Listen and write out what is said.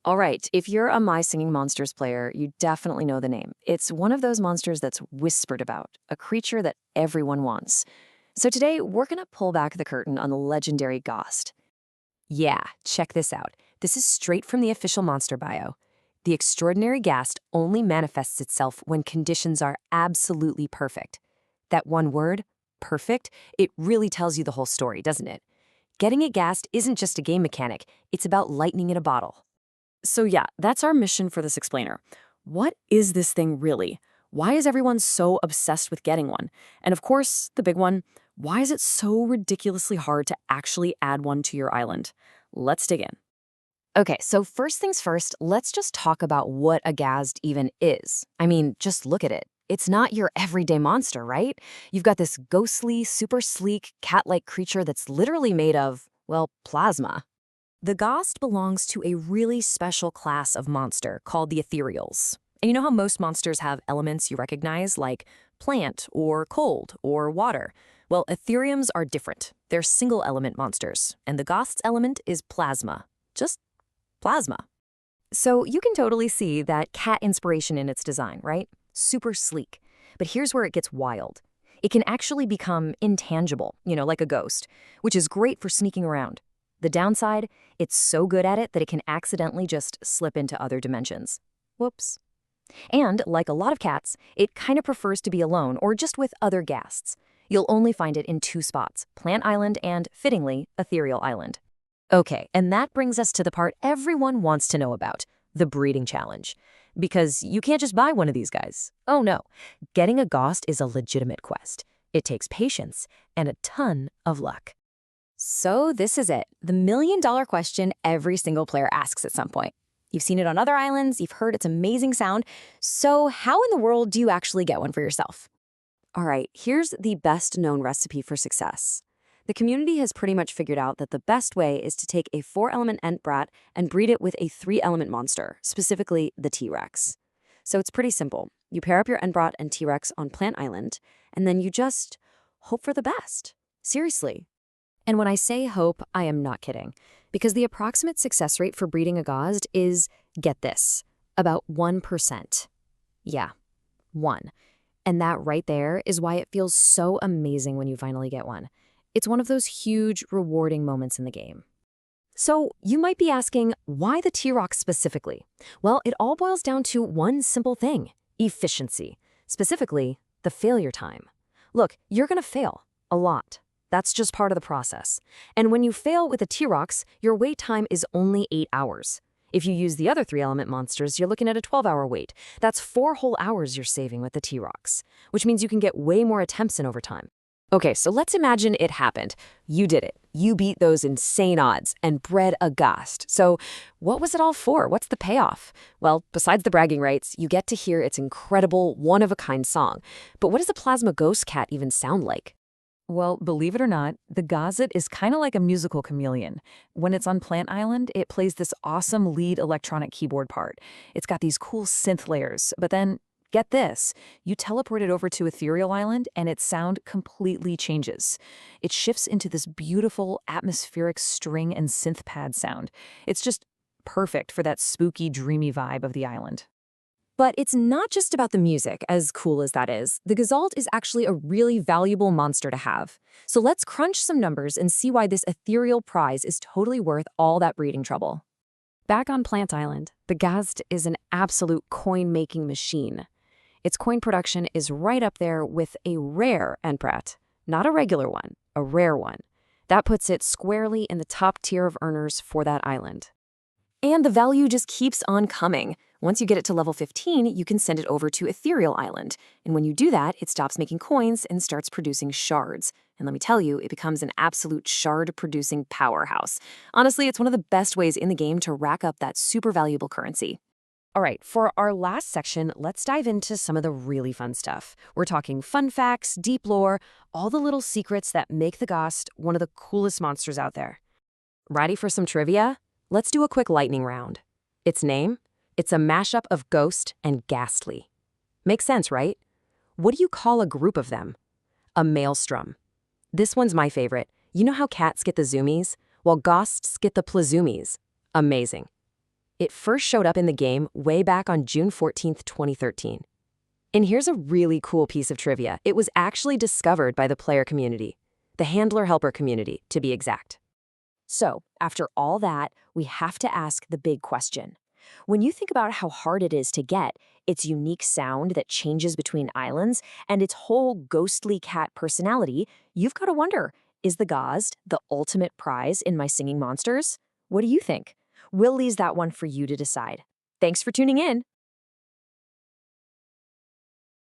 All right, if you're a My Singing Monsters player, you definitely know the name. It's one of those monsters that's whispered about, a creature that everyone wants. So today, we're going to pull back the curtain on the legendary Ghazt. Yeah, check this out. This is straight from the official monster bio. The extraordinary ghast only manifests itself when conditions are absolutely perfect. That one word, perfect, it really tells you the whole story, doesn't it? Getting it gassed isn't just a game mechanic, it's about lightning in a bottle. So yeah, that's our mission for this explainer. What is this thing really? Why is everyone so obsessed with getting one? And of course, the big one, why is it so ridiculously hard to actually add one to your island? Let's dig in. Okay, so first things first, let's just talk about what a Ghazt even is. I mean, just look at it. It's not your everyday monster, right? You've got this ghostly, super sleek, cat-like creature that's literally made of, well, plasma. The Ghazt belongs to a really special class of monster called the Ethereals. And you know how most monsters have elements you recognize, like plant or cold or water? Well, Ethereums are different. They're single-element monsters, and the Ghast's element is plasma. Just plasma. So you can totally see that cat inspiration in its design, right? Super sleek. But here's where it gets wild. It can actually become intangible, like a ghost, which is great for sneaking around. The downside, it's so good at it that it can accidentally just slip into other dimensions. Whoops. And like a lot of cats, it kind of prefers to be alone or just with other ghasts. You'll only find it in two spots, Plant Island and, fittingly, Ethereal Island. Okay, and that brings us to the part everyone wants to know about, the breeding challenge. Because you can't just buy one of these guys. Oh no, getting a Ghazt is a legitimate quest. It takes patience and a ton of luck. So this is it, the million-dollar question every single player asks at some point. You've seen it on other islands, you've heard its amazing sound, so how in the world do you actually get one for yourself? All right, here's the best-known recipe for success. The community has pretty much figured out that the best way is to take a 4-element Ent Brat and breed it with a 3-element monster, specifically the T-Rex. So it's pretty simple. You pair up your Ent Brat and T-Rex on Plant Island, and then you just hope for the best. Seriously. And when I say hope, I am not kidding. Because the approximate success rate for breeding a Ghazt is, get this, about 1%. Yeah, 1. And that right there is why it feels so amazing when you finally get one. It's one of those huge, rewarding moments in the game. So you might be asking, why the T-Rex specifically? Well, it all boils down to one simple thing, efficiency. Specifically, the failure time. Look, you're going to fail. A lot. That's just part of the process. And when you fail with a T-Rex, your wait time is only 8 hours. If you use the other 3-element monsters, you're looking at a 12-hour wait. That's 4 whole hours you're saving with the T-Rex, which means you can get way more attempts in over time. Okay, so let's imagine it happened. You did it. You beat those insane odds and bred a Ghazt. So what was it all for? What's the payoff? Well, besides the bragging rights, you get to hear its incredible, one-of-a-kind song. But what does a plasma ghost cat even sound like? Well, believe it or not, the Ghazt is kind of like a musical chameleon. When it's on Plant Island, it plays this awesome lead electronic keyboard part. It's got these cool synth layers, but then, get this, you teleport it over to Ethereal Island and its sound completely changes. It shifts into this beautiful atmospheric string and synth pad sound. It's just perfect for that spooky, dreamy vibe of the island. But it's not just about the music, as cool as that is. The Ghazt is actually a really valuable monster to have. So let's crunch some numbers and see why this ethereal prize is totally worth all that breeding trouble. Back on Plant Island, the Ghazt is an absolute coin-making machine. Its coin production is right up there with a rare Ent Brat. Not a regular one, a rare one. That puts it squarely in the top tier of earners for that island. And the value just keeps on coming. Once you get it to level 15, you can send it over to Ethereal Island. And when you do that, it stops making coins and starts producing shards. And let me tell you, it becomes an absolute shard-producing powerhouse. Honestly, it's one of the best ways in the game to rack up that super valuable currency. All right, for our last section, let's dive into some of the really fun stuff. We're talking fun facts, deep lore, all the little secrets that make the Ghazt one of the coolest monsters out there. Ready for some trivia? Let's do a quick lightning round. Its name? It's a mashup of ghost and ghastly. Makes sense, right? What do you call a group of them? A maelstrom. This one's my favorite. You know how cats get the zoomies? Well, Ghazts get the plazoomies. Amazing. It first showed up in the game way back on June 14th, 2013. And here's a really cool piece of trivia. It was actually discovered by the player community, the handler-helper community, to be exact. So, after all that, we have to ask the big question. When you think about how hard it is to get, its unique sound that changes between islands, and its whole ghostly cat personality, you've got to wonder, is the Ghazt the ultimate prize in my singing monsters? What do you think? We'll leave that one for you to decide. Thanks for tuning in.